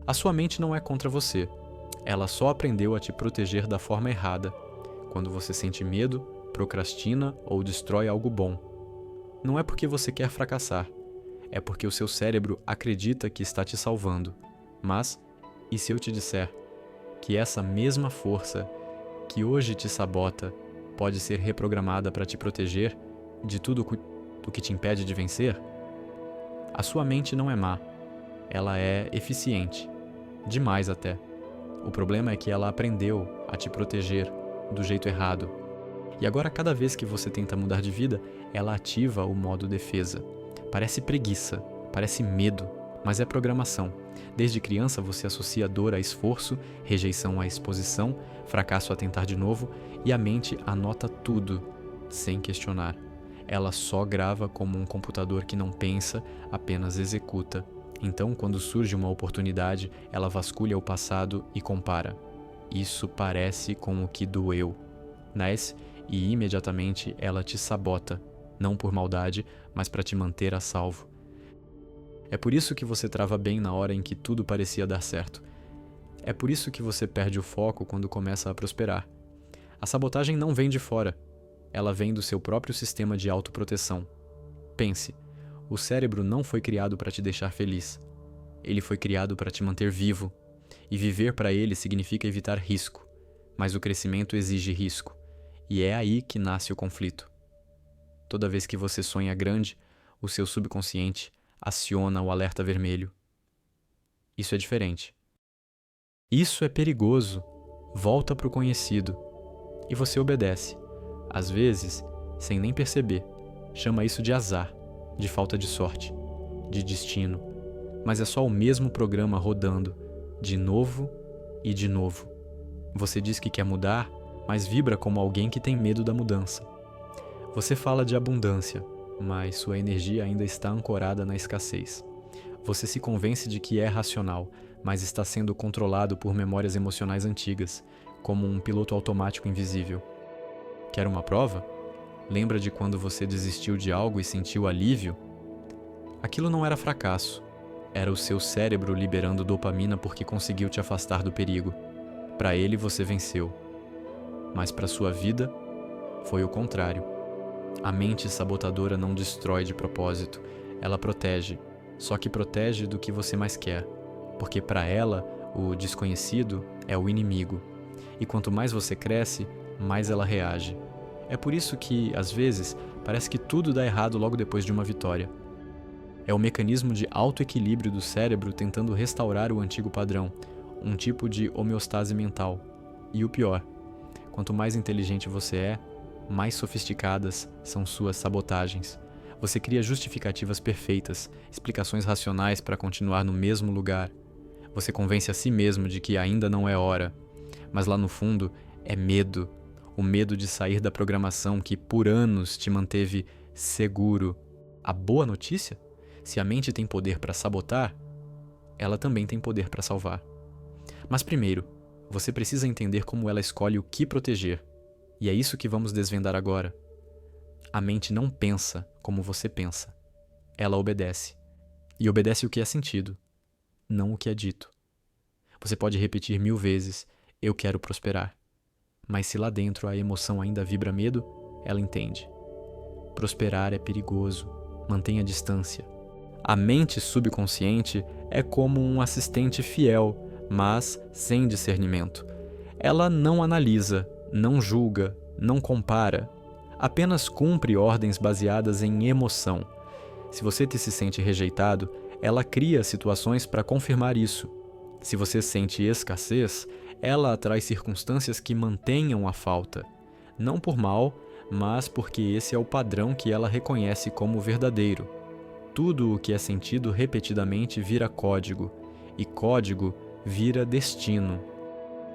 A sua mente não é contra você. Ela só aprendeu a te proteger da forma errada, quando você sente medo, procrastina ou destrói algo bom. Não é porque você quer fracassar, é porque o seu cérebro acredita que está te salvando. Mas, e se eu te disser que essa mesma força que hoje te sabota pode ser reprogramada para te proteger de tudo o que te impede de vencer? A sua mente não é má, ela é eficiente, demais até. O problema é que ela aprendeu a te proteger do jeito errado. E agora, cada vez que você tenta mudar de vida, ela ativa o modo defesa. Parece preguiça, parece medo, mas é programação. Desde criança você associa dor a esforço, rejeição à exposição, fracasso a tentar de novo, e a mente anota tudo, sem questionar. Ela só grava como um computador que não pensa, apenas executa. Então, quando surge uma oportunidade, ela vasculha o passado e compara. Isso parece com o que doeu. Nasce e imediatamente ela te sabota, não por maldade, mas para te manter a salvo. É por isso que você trava bem na hora em que tudo parecia dar certo. É por isso que você perde o foco quando começa a prosperar. A sabotagem não vem de fora. Ela vem do seu próprio sistema de autoproteção. Pense, o cérebro não foi criado para te deixar feliz. Ele foi criado para te manter vivo. E viver para ele significa evitar risco. Mas o crescimento exige risco. E é aí que nasce o conflito. Toda vez que você sonha grande, o seu subconsciente aciona o alerta vermelho. Isso é diferente. Isso é perigoso. Volta para o conhecido. E você obedece. Às vezes, sem nem perceber. Chama isso de azar, de falta de sorte, de destino. Mas é só o mesmo programa rodando, de novo e de novo. Você diz que quer mudar, mas vibra como alguém que tem medo da mudança. Você fala de abundância, mas sua energia ainda está ancorada na escassez. Você se convence de que é racional, mas está sendo controlado por memórias emocionais antigas, como um piloto automático invisível. Quer uma prova? Lembra de quando você desistiu de algo e sentiu alívio? Aquilo não era fracasso. Era o seu cérebro liberando dopamina porque conseguiu te afastar do perigo. Para ele você venceu. Mas para sua vida, foi o contrário. A mente sabotadora não destrói de propósito, ela protege, só que protege do que você mais quer, porque para ela, o desconhecido é o inimigo, e quanto mais você cresce, mais ela reage. É por isso que, às vezes, parece que tudo dá errado logo depois de uma vitória. É o mecanismo de autoequilíbrio do cérebro tentando restaurar o antigo padrão, um tipo de homeostase mental. E o pior, quanto mais inteligente você é, mais sofisticadas são suas sabotagens. Você cria justificativas perfeitas, explicações racionais para continuar no mesmo lugar. Você convence a si mesmo de que ainda não é hora. Mas lá no fundo é medo. O medo de sair da programação que por anos te manteve seguro. A boa notícia? Se a mente tem poder para sabotar, ela também tem poder para salvar. Mas primeiro, você precisa entender como ela escolhe o que proteger. E é isso que vamos desvendar agora. A mente não pensa como você pensa. Ela obedece. E obedece o que é sentido, não o que é dito. Você pode repetir 1000 vezes, eu quero prosperar. Mas se lá dentro a emoção ainda vibra medo, ela entende. Prosperar é perigoso. Mantenha distância. A mente subconsciente é como um assistente fiel, mas sem discernimento. Ela não analisa, não julga, não compara. Apenas cumpre ordens baseadas em emoção. Se você se sente rejeitado, ela cria situações para confirmar isso. Se você sente escassez, ela atrai circunstâncias que mantenham a falta. Não por mal, mas porque esse é o padrão que ela reconhece como verdadeiro. Tudo o que é sentido repetidamente vira código, e código vira destino.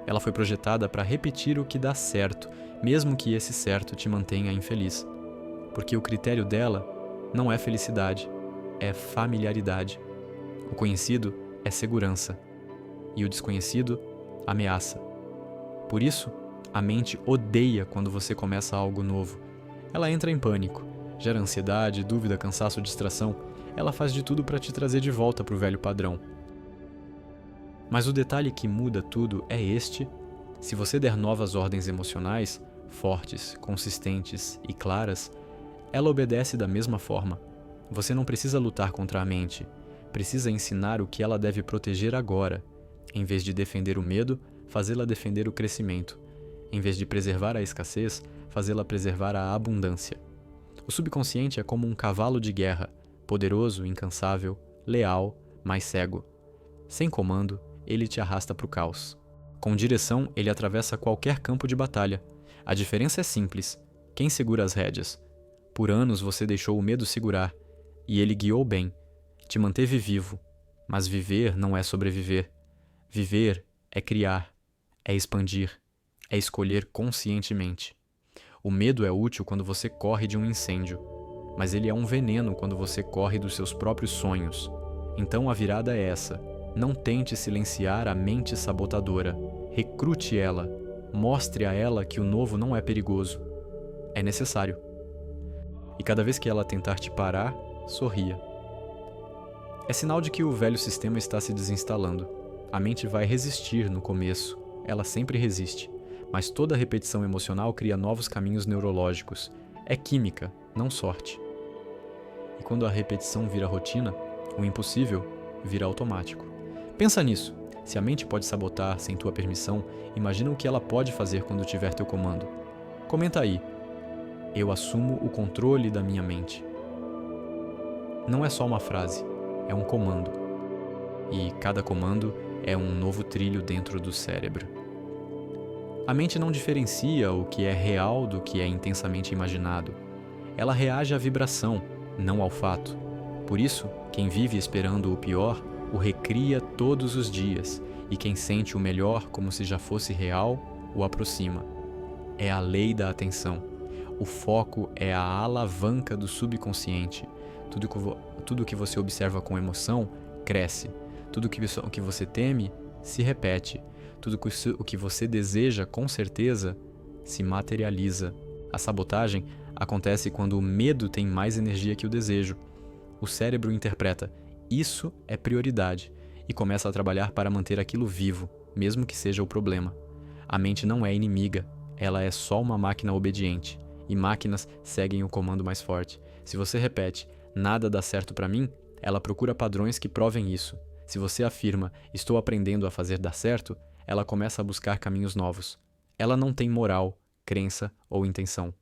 Ela foi projetada para repetir o que dá certo, mesmo que esse certo te mantenha infeliz. Porque o critério dela não é felicidade, é familiaridade. O conhecido é segurança, e o desconhecido, ameaça. Por isso, a mente odeia quando você começa algo novo. Ela entra em pânico, gera ansiedade, dúvida, cansaço, distração. Ela faz de tudo para te trazer de volta para o velho padrão. Mas o detalhe que muda tudo é este: se você der novas ordens emocionais, fortes, consistentes e claras, ela obedece da mesma forma. Você não precisa lutar contra a mente, precisa ensinar o que ela deve proteger agora. Em vez de defender o medo, fazê-la defender o crescimento. Em vez de preservar a escassez, fazê-la preservar a abundância. O subconsciente é como um cavalo de guerra, poderoso, incansável, leal, mas cego. Sem comando, ele te arrasta para o caos. Com direção, ele atravessa qualquer campo de batalha. A diferença é simples: quem segura as rédeas? Por anos você deixou o medo segurar, e ele guiou bem, te manteve vivo. Mas viver não é sobreviver. Viver é criar, é expandir, é escolher conscientemente. O medo é útil quando você corre de um incêndio, mas ele é um veneno quando você corre dos seus próprios sonhos. Então a virada é essa: não tente silenciar a mente sabotadora. Recrute ela. Mostre a ela que o novo não é perigoso. É necessário. E cada vez que ela tentar te parar, sorria. É sinal de que o velho sistema está se desinstalando. A mente vai resistir no começo. Ela sempre resiste. Mas toda repetição emocional cria novos caminhos neurológicos. É química, não sorte. E quando a repetição vira rotina, o impossível vira automático. Pensa nisso. Se a mente pode sabotar sem tua permissão, imagina o que ela pode fazer quando tiver teu comando. Comenta aí: eu assumo o controle da minha mente. Não é só uma frase, é um comando. E cada comando é um novo trilho dentro do cérebro. A mente não diferencia o que é real do que é intensamente imaginado. Ela reage à vibração, não ao fato. Por isso, quem vive esperando o pior, o recria todos os dias, e quem sente o melhor como se já fosse real, o aproxima. É a lei da atenção. O foco é a alavanca do subconsciente. Tudo que você observa com emoção cresce. Tudo que você teme se repete. Tudo o que você deseja com certeza se materializa. A sabotagem acontece quando o medo tem mais energia que o desejo. O cérebro interpreta: isso é prioridade, e começa a trabalhar para manter aquilo vivo, mesmo que seja o problema. A mente não é inimiga, ela é só uma máquina obediente, e máquinas seguem o comando mais forte. Se você repete: nada dá certo para mim, ela procura padrões que provem isso. Se você afirma: estou aprendendo a fazer dar certo, ela começa a buscar caminhos novos. Ela não tem moral, crença ou intenção.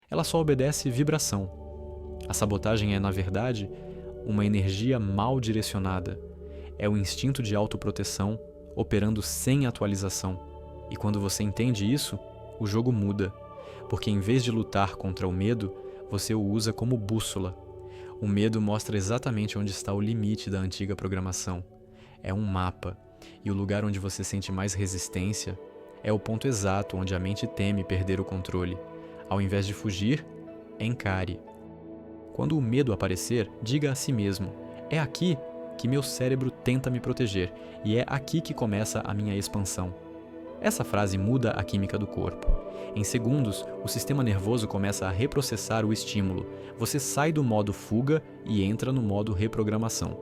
Ela só obedece vibração. A sabotagem é, na verdade, uma energia mal direcionada. É o instinto de autoproteção operando sem atualização. E quando você entende isso, o jogo muda. Porque em vez de lutar contra o medo, você o usa como bússola. O medo mostra exatamente onde está o limite da antiga programação. É um mapa. E o lugar onde você sente mais resistência é o ponto exato onde a mente teme perder o controle. Ao invés de fugir, encare. Quando o medo aparecer, diga a si mesmo: é aqui que meu cérebro tenta me proteger, e é aqui que começa a minha expansão. Essa frase muda a química do corpo. Em segundos, o sistema nervoso começa a reprocessar o estímulo. Você sai do modo fuga e entra no modo reprogramação.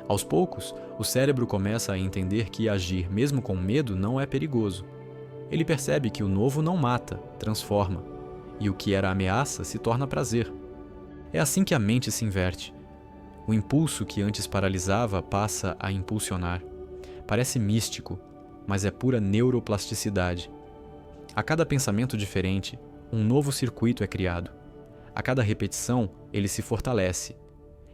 Aos poucos, o cérebro começa a entender que agir mesmo com medo não é perigoso. Ele percebe que o novo não mata, transforma, e o que era ameaça se torna prazer. É assim que a mente se inverte. O impulso que antes paralisava passa a impulsionar. Parece místico, mas é pura neuroplasticidade. A cada pensamento diferente, um novo circuito é criado. A cada repetição, ele se fortalece.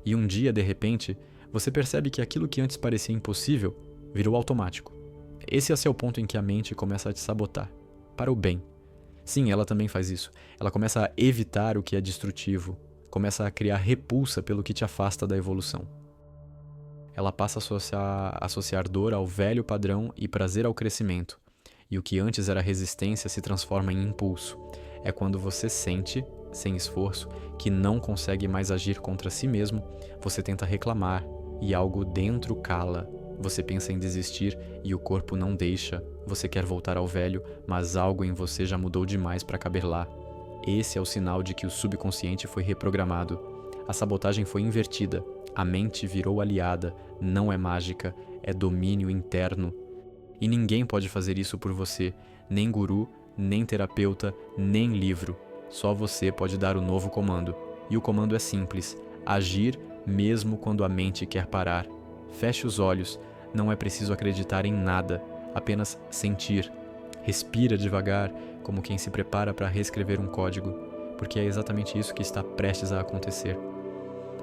E um dia, de repente, você percebe que aquilo que antes parecia impossível virou automático. Esse é o ponto em que a mente começa a te sabotar, para o bem. Sim, ela também faz isso. Ela começa a evitar o que é destrutivo, começa a criar repulsa pelo que te afasta da evolução. Ela passa a associar dor ao velho padrão e prazer ao crescimento. E o que antes era resistência se transforma em impulso. É quando você sente, sem esforço, que não consegue mais agir contra si mesmo, você tenta reclamar e algo dentro cala. Você pensa em desistir e o corpo não deixa. Você quer voltar ao velho, mas algo em você já mudou demais para caber lá. Esse é o sinal de que o subconsciente foi reprogramado. A sabotagem foi invertida. A mente virou aliada. Não é mágica, é domínio interno. E ninguém pode fazer isso por você, nem guru, nem terapeuta, nem livro. Só você pode dar o novo comando. E o comando é simples: agir mesmo quando a mente quer parar. Feche os olhos, não é preciso acreditar em nada, apenas sentir. Respira devagar, como quem se prepara para reescrever um código, porque é exatamente isso que está prestes a acontecer.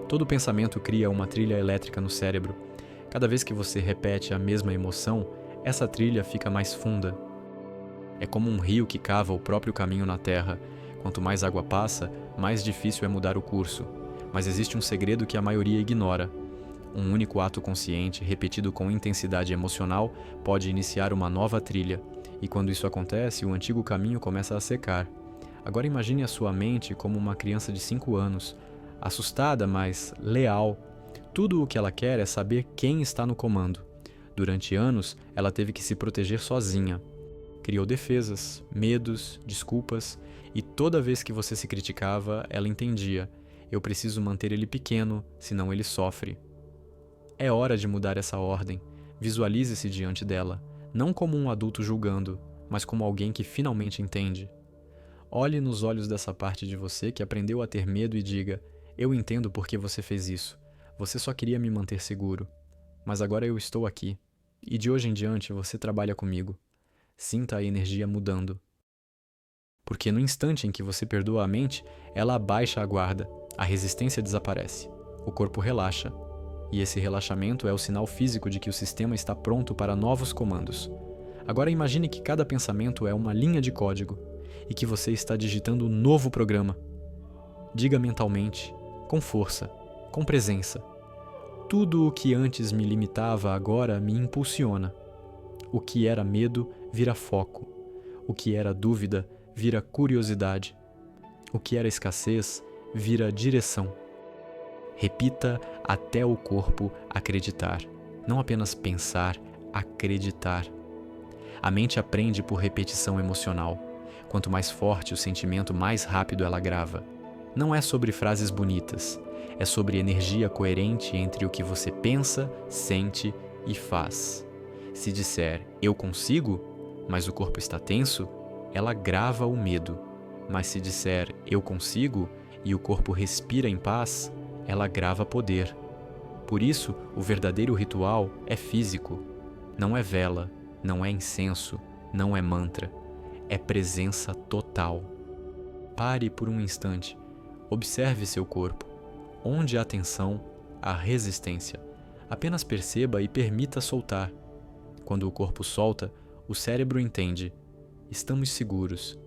Todo pensamento cria uma trilha elétrica no cérebro. Cada vez que você repete a mesma emoção, essa trilha fica mais funda. É como um rio que cava o próprio caminho na terra. Quanto mais água passa, mais difícil é mudar o curso. Mas existe um segredo que a maioria ignora. Um único ato consciente, repetido com intensidade emocional, pode iniciar uma nova trilha. E quando isso acontece, o antigo caminho começa a secar. Agora imagine a sua mente como uma criança de 5 anos, assustada, mas leal. Tudo o que ela quer é saber quem está no comando. Durante anos, ela teve que se proteger sozinha. Criou defesas, medos, desculpas, e toda vez que você se criticava, ela entendia: eu preciso manter ele pequeno, senão ele sofre. É hora de mudar essa ordem. Visualize-se diante dela, não como um adulto julgando, mas como alguém que finalmente entende. Olhe nos olhos dessa parte de você que aprendeu a ter medo e diga: eu entendo por que você fez isso. Você só queria me manter seguro. Mas agora eu estou aqui. E de hoje em diante você trabalha comigo. Sinta a energia mudando. Porque no instante em que você perdoa a mente, ela abaixa a guarda, a resistência desaparece, o corpo relaxa. E esse relaxamento é o sinal físico de que o sistema está pronto para novos comandos. Agora imagine que cada pensamento é uma linha de código e que você está digitando um novo programa. Diga mentalmente, com força, com presença: tudo o que antes me limitava agora me impulsiona. O que era medo vira foco. O que era dúvida vira curiosidade. O que era escassez vira direção. Repita até o corpo acreditar. Não apenas pensar, acreditar. A mente aprende por repetição emocional. Quanto mais forte o sentimento, mais rápido ela grava. Não é sobre frases bonitas. É sobre energia coerente entre o que você pensa, sente e faz. Se disser eu consigo, mas o corpo está tenso, ela grava o medo. Mas se disser eu consigo e o corpo respira em paz, ela grava poder. Por isso, o verdadeiro ritual é físico. Não é vela, não é incenso, não é mantra. É presença total. Pare por um instante. Observe seu corpo. Onde há tensão, há resistência. Apenas perceba e permita soltar. Quando o corpo solta, o cérebro entende: estamos seguros.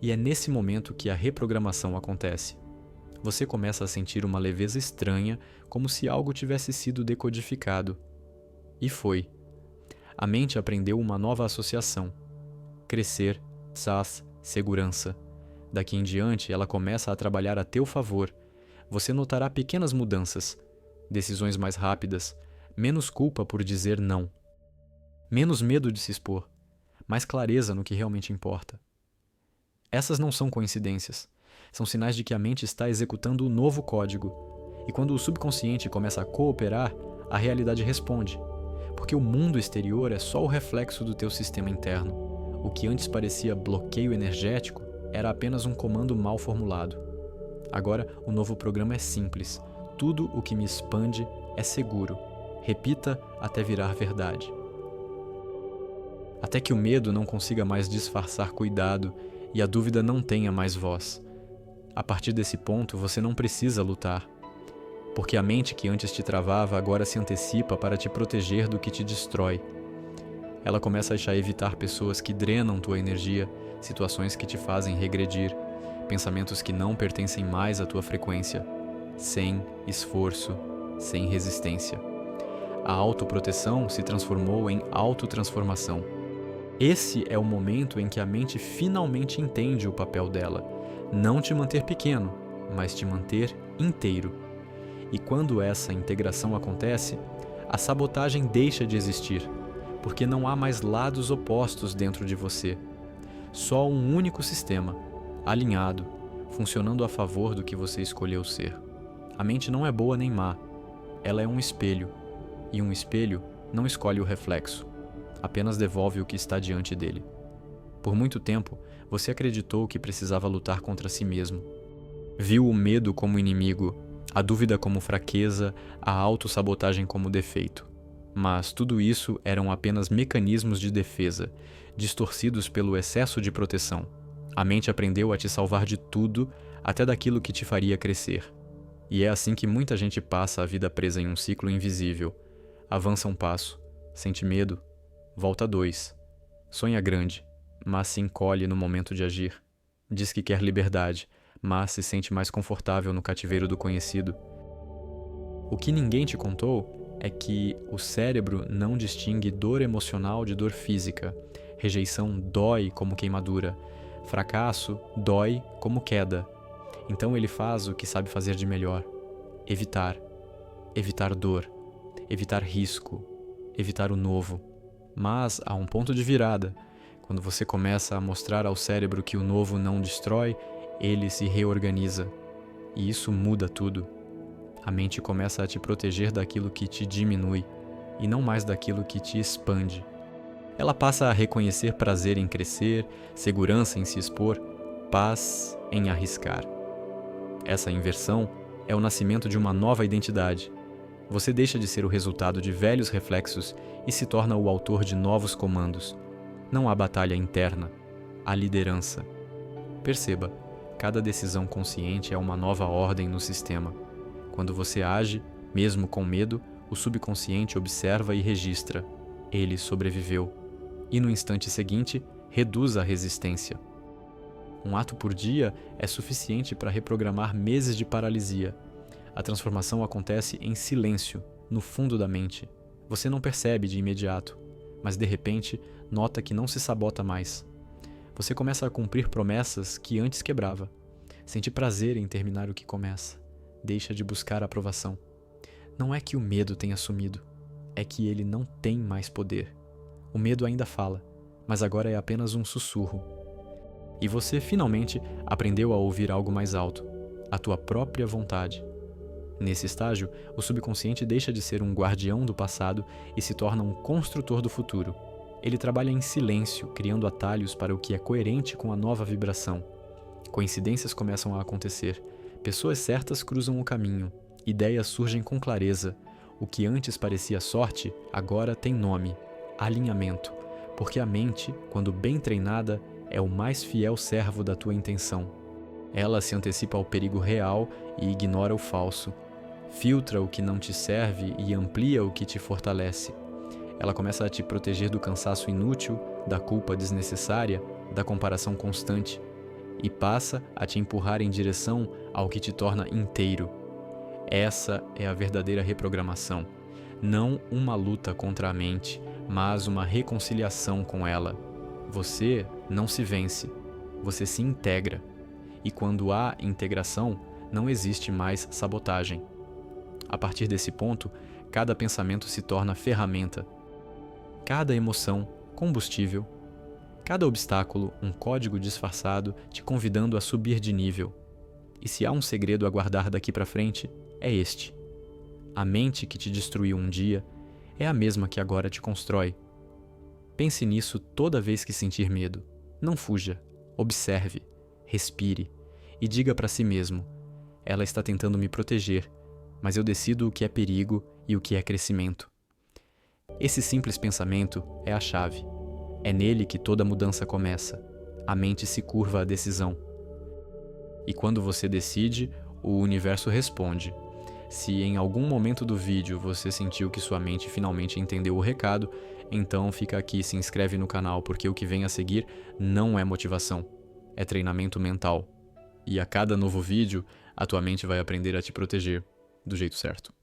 E é nesse momento que a reprogramação acontece. Você começa a sentir uma leveza estranha, como se algo tivesse sido decodificado. E foi. A mente aprendeu uma nova associação: crescer, tsas, segurança. Daqui em diante, ela começa a trabalhar a teu favor. Você notará pequenas mudanças, decisões mais rápidas, menos culpa por dizer não, menos medo de se expor, mais clareza no que realmente importa. Essas não são coincidências. São sinais de que a mente está executando um novo código. E quando o subconsciente começa a cooperar, a realidade responde. Porque o mundo exterior é só o reflexo do teu sistema interno. O que antes parecia bloqueio energético era apenas um comando mal formulado. Agora, o novo programa é simples. Tudo o que me expande é seguro. Repita até virar verdade. Até que o medo não consiga mais disfarçar cuidado e a dúvida não tenha mais voz. A partir desse ponto, você não precisa lutar. Porque a mente que antes te travava agora se antecipa para te proteger do que te destrói. Ela começa a evitar pessoas que drenam tua energia, situações que te fazem regredir, pensamentos que não pertencem mais à tua frequência, sem esforço, sem resistência. A autoproteção se transformou em autotransformação. Esse é o momento em que a mente finalmente entende o papel dela. Não te manter pequeno, mas te manter inteiro. E quando essa integração acontece, a sabotagem deixa de existir, porque não há mais lados opostos dentro de você. Só um único sistema, alinhado, funcionando a favor do que você escolheu ser. A mente não é boa nem má, ela é um espelho, e um espelho não escolhe o reflexo, apenas devolve o que está diante dele. Por muito tempo, você acreditou que precisava lutar contra si mesmo. Viu o medo como inimigo, a dúvida como fraqueza, a autossabotagem como defeito. Mas tudo isso eram apenas mecanismos de defesa, distorcidos pelo excesso de proteção. A mente aprendeu a te salvar de tudo, até daquilo que te faria crescer. E é assim que muita gente passa a vida presa em um ciclo invisível. Avança um passo, sente medo, volta dois. Sonha grande, mas se encolhe no momento de agir. Diz que quer liberdade, mas se sente mais confortável no cativeiro do conhecido. O que ninguém te contou é que o cérebro não distingue dor emocional de dor física. Rejeição dói como queimadura. Fracasso dói como queda. Então ele faz o que sabe fazer de melhor: evitar. Evitar dor. Evitar risco. Evitar o novo. Mas há um ponto de virada. Quando você começa a mostrar ao cérebro que o novo não destrói, ele se reorganiza. E isso muda tudo. A mente começa a te proteger daquilo que te diminui, e não mais daquilo que te expande. Ela passa a reconhecer prazer em crescer, segurança em se expor, paz em arriscar. Essa inversão é o nascimento de uma nova identidade. Você deixa de ser o resultado de velhos reflexos e se torna o autor de novos comandos. Não há batalha interna, há liderança. Perceba, cada decisão consciente é uma nova ordem no sistema. Quando você age, mesmo com medo, o subconsciente observa e registra. Ele sobreviveu. E no instante seguinte, reduz a resistência. Um ato por dia é suficiente para reprogramar meses de paralisia. A transformação acontece em silêncio, no fundo da mente. Você não percebe de imediato, mas de repente nota que não se sabota mais. Você começa a cumprir promessas que antes quebrava. Sente prazer em terminar o que começa. Deixa de buscar aprovação. Não é que o medo tenha sumido, é que ele não tem mais poder. O medo ainda fala, mas agora é apenas um sussurro. E você finalmente aprendeu a ouvir algo mais alto, a tua própria vontade. Nesse estágio, o subconsciente deixa de ser um guardião do passado e se torna um construtor do futuro. Ele trabalha em silêncio, criando atalhos para o que é coerente com a nova vibração. Coincidências começam a acontecer. Pessoas certas cruzam o caminho. Ideias surgem com clareza. O que antes parecia sorte, agora tem nome: alinhamento. Porque a mente, quando bem treinada, é o mais fiel servo da tua intenção. Ela se antecipa ao perigo real e ignora o falso. Filtra o que não te serve e amplia o que te fortalece. Ela começa a te proteger do cansaço inútil, da culpa desnecessária, da comparação constante, e passa a te empurrar em direção ao que te torna inteiro. Essa é a verdadeira reprogramação. Não uma luta contra a mente, mas uma reconciliação com ela. Você não se vence, você se integra. E quando há integração, não existe mais sabotagem. A partir desse ponto, cada pensamento se torna ferramenta. Cada emoção, combustível. Cada obstáculo, um código disfarçado te convidando a subir de nível. E se há um segredo a guardar daqui para frente, é este. A mente que te destruiu um dia é a mesma que agora te constrói. Pense nisso toda vez que sentir medo. Não fuja, observe, respire e diga para si mesmo: ela está tentando me proteger, mas eu decido o que é perigo e o que é crescimento. Esse simples pensamento é a chave. É nele que toda mudança começa. A mente se curva à decisão. E quando você decide, o universo responde. Se em algum momento do vídeo você sentiu que sua mente finalmente entendeu o recado, então fica aqui e se inscreve no canal, porque o que vem a seguir não é motivação, é treinamento mental. E a cada novo vídeo, a tua mente vai aprender a te proteger do jeito certo.